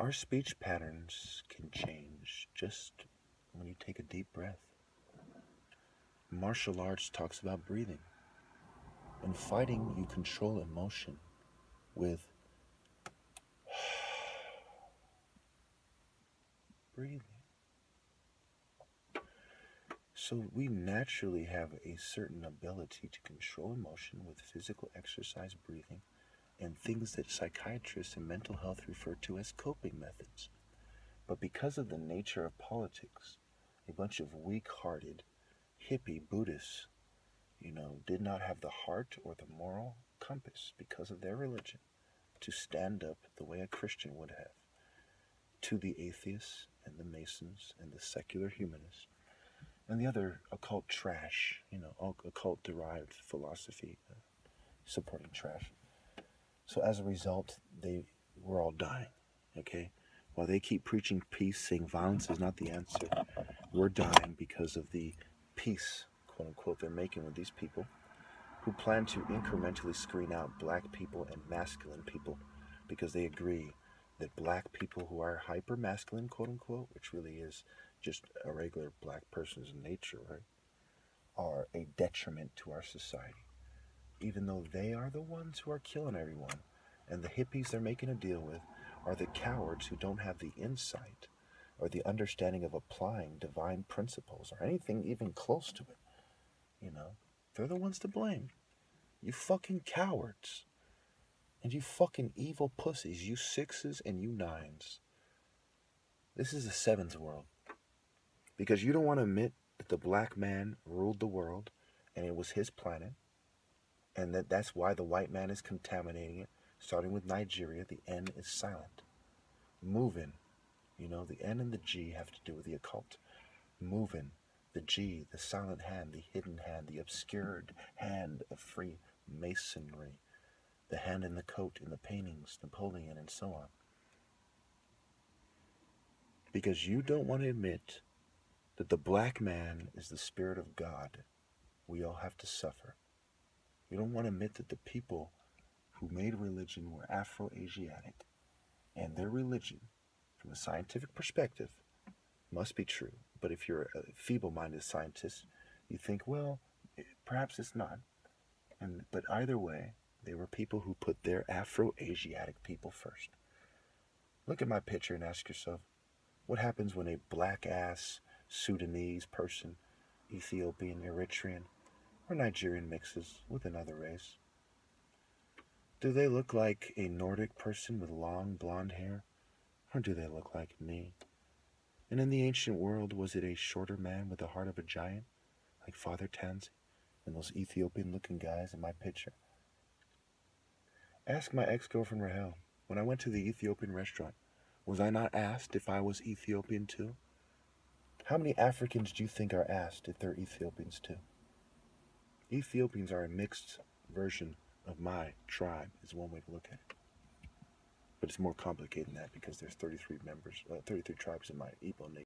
Our speech patterns can change just when you take a deep breath. Martial arts talks about breathing. In fighting, you control emotion with breathing. So we naturally have a certain ability to control emotion with physical exercise, breathing, and things that psychiatrists and mental health refer to as coping methods. But because of the nature of politics, a bunch of weak-hearted, hippie Buddhists, did not have the heart or the moral compass because of their religion to stand up the way a Christian would have to the atheists and the Masons and the secular humanists and the other occult trash, occult-derived philosophy supporting trash. So as a result, they were all dying, okay? While they keep preaching peace, saying violence is not the answer, we're dying because of the peace, quote-unquote, they're making with these people who plan to incrementally screen out black people and masculine people because they agree that black people who are hyper-masculine, quote-unquote, which really is just a regular black person's nature, right, are a detriment to our society, even though they are the ones who are killing everyone. And the hippies they're making a deal with are the cowards who don't have the insight or the understanding of applying divine principles or anything even close to it. They're the ones to blame. You fucking cowards. And you fucking evil pussies, you 6s and you 9s. This is the 7's world. Because you don't want to admit that the black man ruled the world and it was his planet. And that's why the white man is contaminating it. Starting with Nigeria, the N is silent. Moving, the N and the G have to do with the occult. Moving, the G, the silent hand, the hidden hand, the obscured hand of Freemasonry. The hand in the coat in the paintings, Napoleon, and so on. Because you don't want to admit that the black man is the spirit of God. We all have to suffer. You don't want to admit that the people who made religion were Afro-Asiatic, and their religion, from a scientific perspective, must be true. But if you're a feeble-minded scientist, you think, well, perhaps it's not. But either way, they were people who put their Afro-Asiatic people first. Look at my picture and ask yourself, what happens when a black-ass Sudanese person, Ethiopian, Eritrean, or Nigerian mixes with another race? Do they look like a Nordic person with long blonde hair? Or do they look like me? And in the ancient world, was it a shorter man with the heart of a giant, like Father Tanzi, and those Ethiopian-looking guys in my picture? Ask my ex-girlfriend Rahel, when I went to the Ethiopian restaurant, was I not asked if I was Ethiopian too? How many Africans do you think are asked if they're Ethiopians too? Ethiopians are a mixed version of my tribe, is one way to look at it. But it's more complicated than that because there's 33 tribes in my Igbo nation.